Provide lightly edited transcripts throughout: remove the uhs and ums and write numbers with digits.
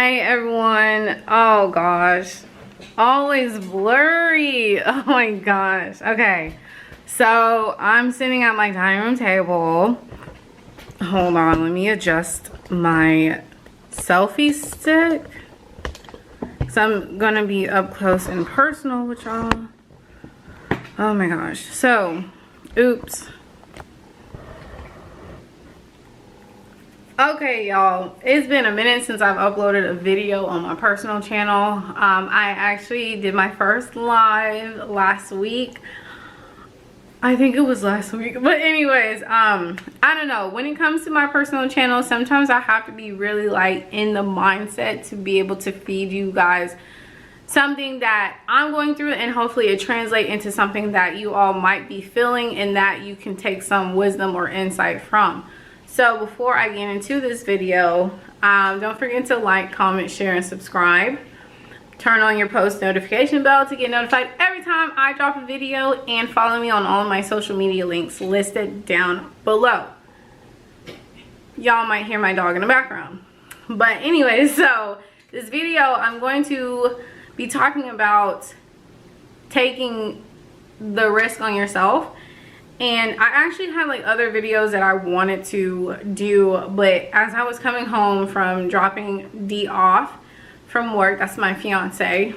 Hey everyone. Oh gosh, always blurry. Oh my gosh. Okay, so I'm sitting at my dining room table. Hold on, let me adjust my selfie stick, so I'm gonna be up close and personal with y'all. Oh my gosh. So oops. Okay, y'all, it's been a minute since I've uploaded a video on my personal channel. I actually did my first live last week. I think it was last week, but anyways, I don't know, when it comes to my personal channel, sometimes I have to be really like in the mindset to be able to feed you guys something that I'm going through, and hopefully it translates into something that you all might be feeling and that you can take some wisdom or insight from. So before I get into this video, don't forget to like, comment, share, and subscribe. Turn on your post notification bell to get notified every time I drop a video, and follow me on all of my social media links listed down below. Y'all might hear my dog in the background. But anyway, so this video I'm going to be talking about taking the risk on yourself. And I actually had like other videos that I wanted to do, but as I was coming home from dropping D off from work, that's my fiance,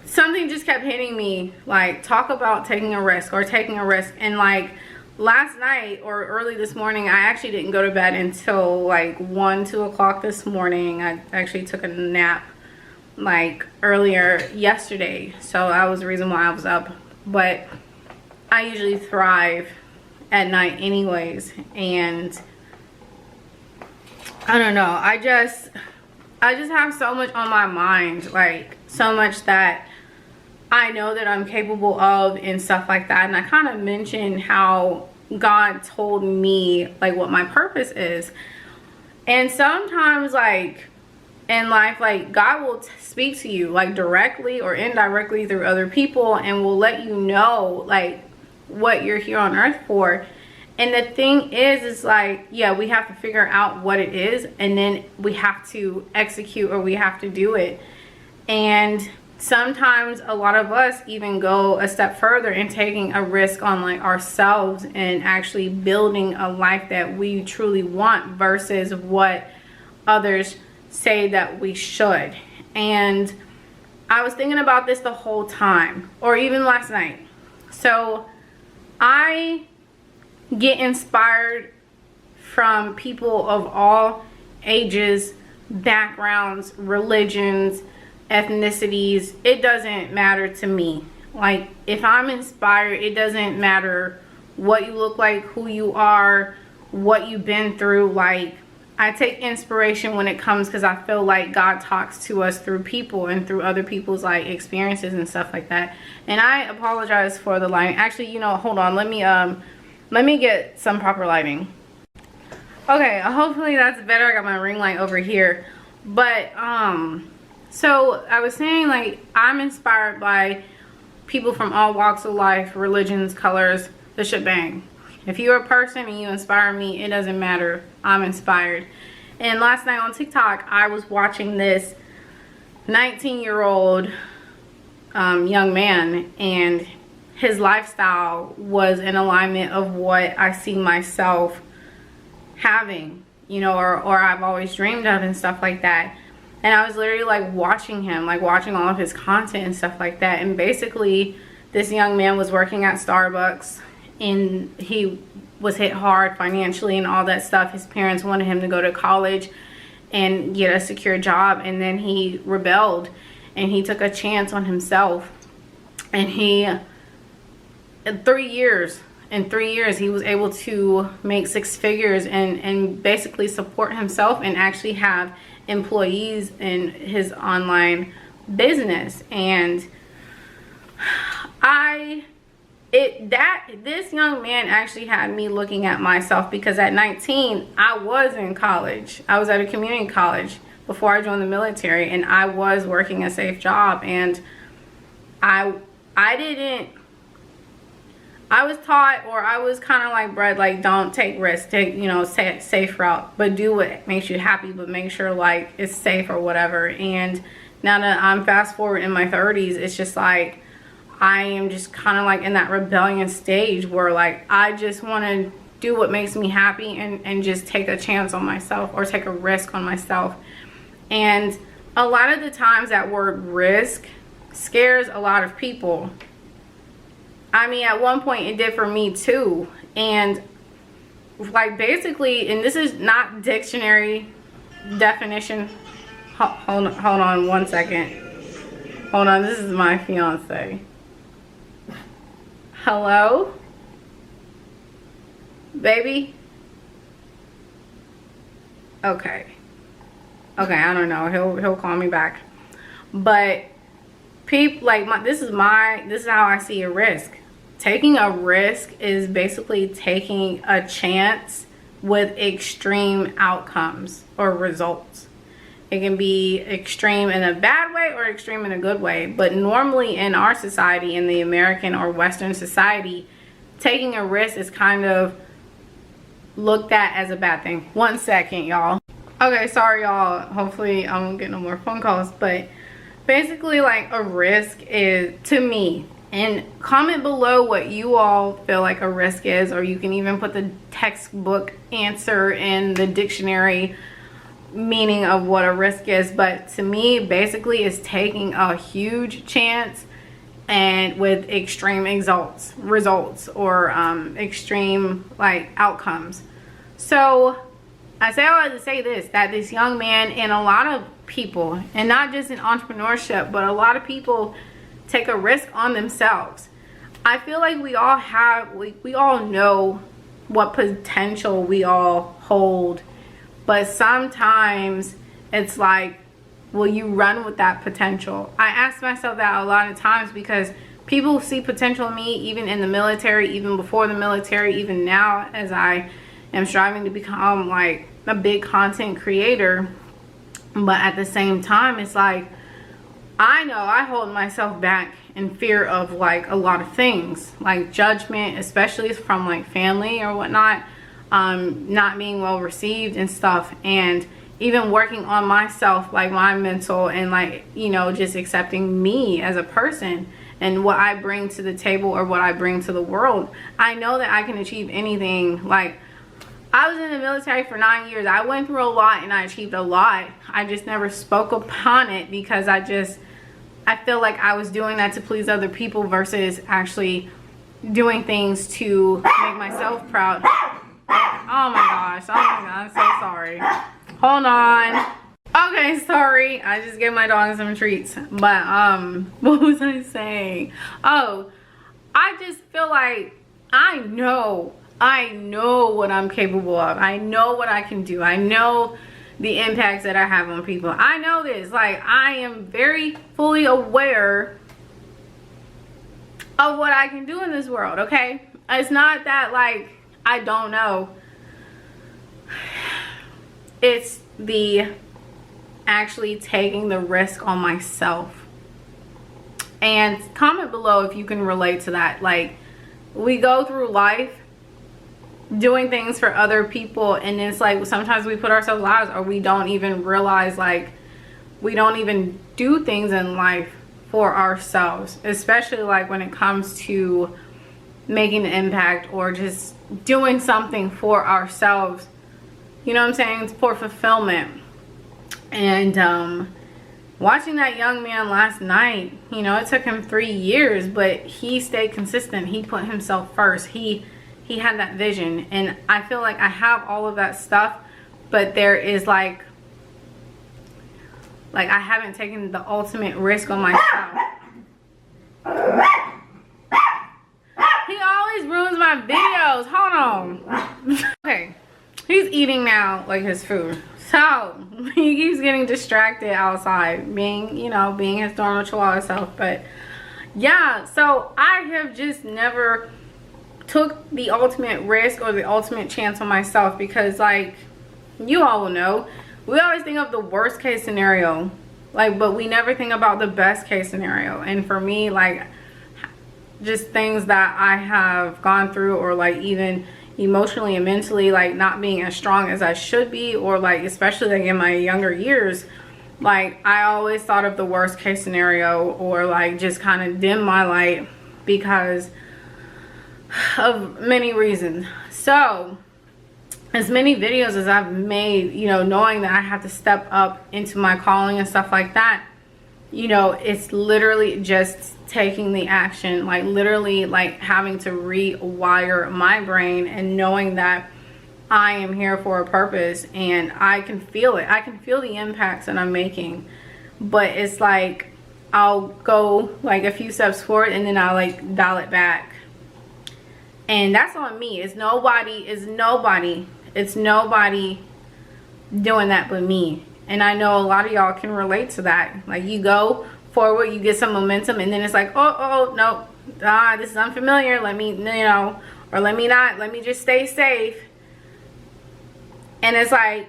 something just kept hitting me, like, talk about taking a risk. And like last night or early this morning, I actually didn't go to bed until like 1-2 o'clock this morning. I actually took a nap like earlier yesterday, so that was the reason why I was up. But I usually thrive at night anyways, and I don't know, I just have so much on my mind, like so much that I know that I'm capable of and stuff like that. And I kind of mentioned how God told me like what my purpose is, and sometimes like in life, like God will speak to you like directly or indirectly through other people, and will let you know like what you're here on earth for. And the thing is like, yeah, we have to figure out what it is, and then we have to execute, or we have to do it. And sometimes a lot of us even go a step further in taking a risk on like ourselves and actually building a life that we truly want versus what others say that we should. And I was thinking about this the whole time, or even last night. So I get inspired from people of all ages, backgrounds, religions, ethnicities. It doesn't matter to me. Like, if I'm inspired, it doesn't matter what you look like, who you are, what you've been through. Like, I take inspiration when it comes, because I feel like God talks to us through people and through other people's like experiences and stuff like that. And I apologize for the lighting. Actually, you know, hold on, let me get some proper lighting. Okay, hopefully that's better. I got my ring light over here. But so I was saying, like, I'm inspired by people from all walks of life, religions, colors, the shebang. If you're a person and you inspire me, it doesn't matter. I'm inspired. And last night on TikTok, I was watching this 19-year-old young man, and his lifestyle was in alignment of what I see myself having, you know, or I've always dreamed of and stuff like that. And I was literally like watching him, like watching all of his content and stuff like that. And basically, this young man was working at Starbucks, and he was hit hard financially and all that stuff. His parents wanted him to go to college and get a secure job, and then he rebelled and he took a chance on himself. And he, in 3 years he was able to make 6 figures and basically support himself and actually have employees in his online business. And this young man actually had me looking at myself, because at 19 I was in college. I was at a community college before I joined the military, and I was working a safe job, and I I was taught, or I was kind of like bred, like, don't take risks, take, you know, safe route, but do what makes you happy, but make sure like it's safe or whatever. And now that I'm fast forward in my 30s, it's just like I am just kind of like in that rebellion stage where like I just want to do what makes me happy and just take a chance on myself, or take a risk on myself. And a lot of the times that word risk scares a lot of people. I mean, at one point it did for me too. And like basically, and this is not dictionary definition. Hold on 1 second. Hold on, this is my fiance. Hello? Baby? Okay. Okay, I don't know. He'll call me back. But people like this is how I see a risk. Taking a risk is basically taking a chance with extreme outcomes or results. It can be extreme in a bad way or extreme in a good way. But normally in our society, in the American or Western society, taking a risk is kind of looked at as a bad thing. 1 second, y'all. Okay, sorry y'all. Hopefully I won't get no more phone calls. But basically, like, a risk is, to me, and comment below what you all feel like a risk is, or you can even put the textbook answer in the dictionary meaning of what a risk is. But to me, basically, is taking a huge chance and with extreme results or extreme like outcomes. So I say all to say this, that this young man and a lot of people, and not just in entrepreneurship, but a lot of people take a risk on themselves. I feel like we all have, we all know what potential we all hold, but sometimes it's like, will you run with that potential? I ask myself that a lot of times because people see potential in me, even in the military, even before the military, even now as I am striving to become like a big content creator. But at the same time, it's like, I know I hold myself back in fear of like a lot of things, like judgment, especially from like family or whatnot, not being well received and stuff. And even working on myself, like my mental, and like, you know, just accepting me as a person and what I bring to the table or what I bring to the world. I know that I can achieve anything. Like, I was in the military for 9 years. I went through a lot and I achieved a lot. I just never spoke upon it because I feel like I was doing that to please other people versus actually doing things to make myself proud. Oh my gosh, I'm so sorry. Hold on. Okay, sorry. I just gave my dog some treats. But what was I saying? Oh, I just feel like I know what I'm capable of. I know what I can do. I know the impacts that I have on people. I know this. Like, I am very fully aware of what I can do in this world, okay? It's not that like I don't know. It's the actually taking the risk on myself. And comment below if you can relate to that. Like, we go through life doing things for other people, and it's like sometimes we put ourselves out, or we don't even realize, like, we don't even do things in life for ourselves, especially like when it comes to making an impact or just doing something for ourselves, you know what I'm saying, it's for fulfillment. And watching that young man last night, you know, it took him 3 years, but he stayed consistent. He put himself first. He had that vision, and I feel like I have all of that stuff, but there is like I haven't taken the ultimate risk on myself. He always ruins my videos. Hold on. Okay, he's eating now like his food, so he keeps getting distracted outside, being, you know, being his normal chihuahua self. But yeah, so I have just never took the ultimate risk or the ultimate chance on myself, because like you all will know, we always think of the worst case scenario, like, but we never think about the best case scenario. And for me, like, just things that I have gone through, or like even emotionally and mentally, like not being as strong as I should be, or like especially like in my younger years, like I always thought of the worst case scenario, or like just kind of dim my light because of many reasons. So as many videos as I've made, you know, knowing that I have to step up into my calling and stuff like that, you know, it's literally just taking the action, like literally like having to rewire my brain and knowing that I am here for a purpose, and I can feel it. I can feel the impacts that I'm making, but it's like I'll go like a few steps forward and then I'll like dial it back. And that's on me. It's nobody doing that but me. And I know a lot of y'all can relate to that. Like you go forward, you get some momentum, and then it's like, oh no, this is unfamiliar, let me, you know, or let me just stay safe. And it's like,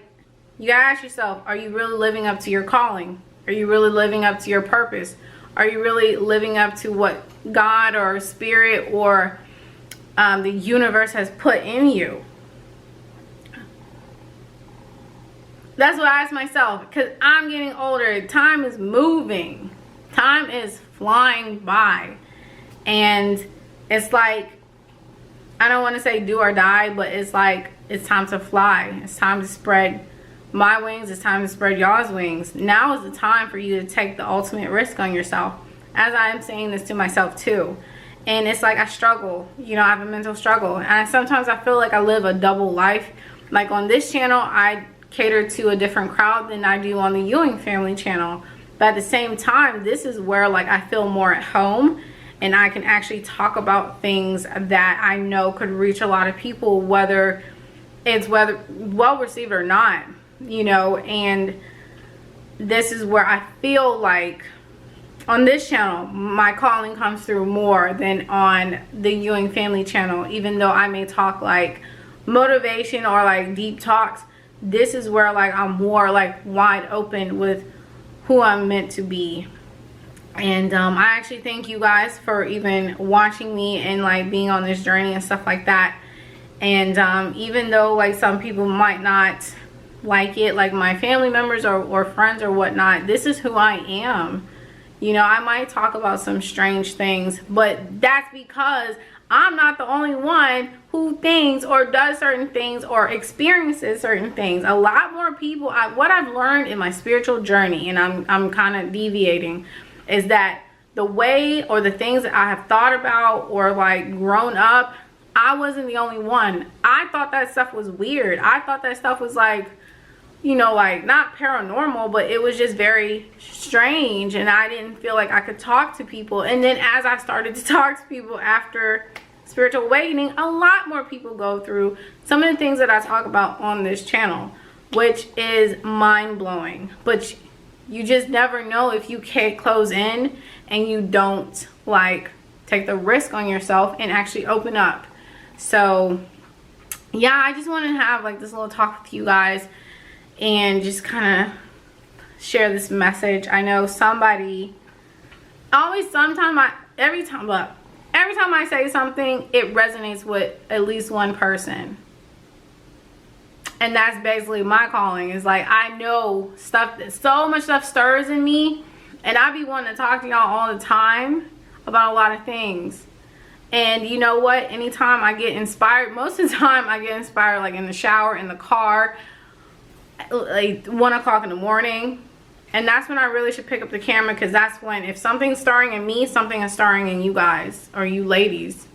you gotta ask yourself, are you really living up to your calling? Are you really living up to your purpose? Are you really living up to what God or spirit or the universe has put in you? That's what I ask myself, because I'm getting older. Time is moving. Time is flying by. And it's like, I don't want to say do or die, but it's like, it's time to fly. It's time to spread my wings. It's time to spread y'all's wings. Now is the time for you to take the ultimate risk on yourself. As I am saying this to myself too. And it's like I struggle. You know, I have a mental struggle. And sometimes I feel like I live a double life. Like on this channel, I cater to a different crowd than I do on the Ewing family channel. But at the same time, this is where like I feel more at home, and I can actually talk about things that I know could reach a lot of people, whether it's well received or not, you know. And this is where I feel like on this channel my calling comes through more than on the Ewing family channel. Even though I may talk like motivation or like deep talks, this is where like I'm more like wide open with who I'm meant to be. And I actually thank you guys for even watching me and like being on this journey and stuff like that. And even though like some people might not like it, like my family members or friends or whatnot, this is who I am. You know, I might talk about some strange things, but that's because I'm not the only one who thinks or does certain things or experiences certain things. A lot more people, what I've learned in my spiritual journey, and I'm kind of deviating, is that the way or the things that I have thought about or like grown up, I wasn't the only one. I thought that stuff was weird. I thought that stuff was like, you know, like not paranormal, but it was just very strange, and I didn't feel like I could talk to people. And then as I started to talk to people after spiritual awakening, a lot more people go through some of the things that I talk about on this channel, which is mind-blowing. But you just never know if you can't close in and you don't like take the risk on yourself and actually open up. So yeah, I just want to have like this little talk with you guys and just kind of share this message. I know somebody always, every time I say something, it resonates with at least one person. And that's basically my calling. Is like, I know stuff, so much stuff stirs in me, and I be wanting to talk to y'all all the time about a lot of things. And you know what, anytime I get inspired, most of the time I get inspired like in the shower, in the car, like 1 o'clock in the morning. And that's when I really should pick up the camera, because that's when, if something's stirring in me, something is stirring in you guys or you ladies.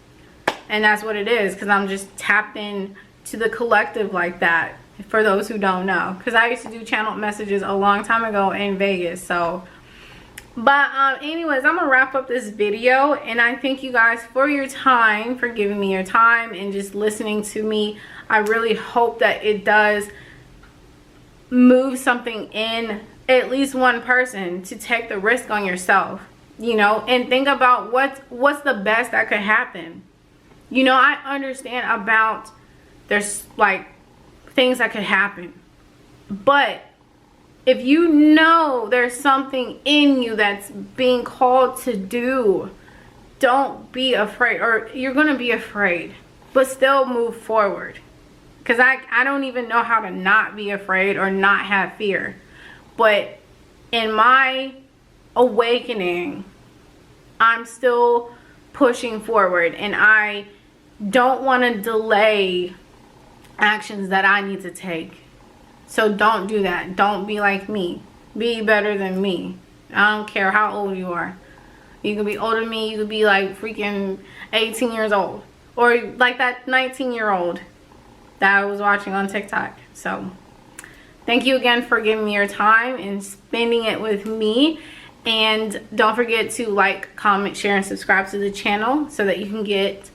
And that's what it is, because I'm just tapped in to the collective like that, for those who don't know. Because I used to do channel messages a long time ago in Vegas. So but anyways, I'm gonna wrap up this video, and I thank you guys for your time, for giving me your time and just listening to me. I really hope that it does move something in at least one person to take the risk on yourself, you know, and think about what's the best that could happen. You know, I understand about there's like things that could happen, but if you know there's something in you that's being called to do, don't be afraid, or you're gonna be afraid, but still move forward. Because I don't even know how to not be afraid or not have fear. But in my awakening, I'm still pushing forward, and I don't want to delay actions that I need to take. So don't do that. Don't be like me. Be better than me. I don't care how old you are. You can be older than me. You could be like freaking 18 years old, or like that 19-year-old that I was watching on TikTok. So thank you again for giving me your time and spending it with me. And don't forget to like, comment, share, and subscribe to the channel so that you can get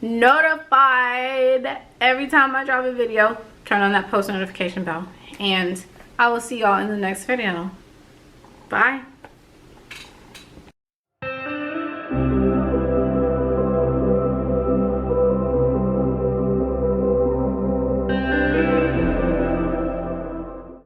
notified every time I drop a video. Turn on that post notification bell. And I will see y'all in the next video. Bye.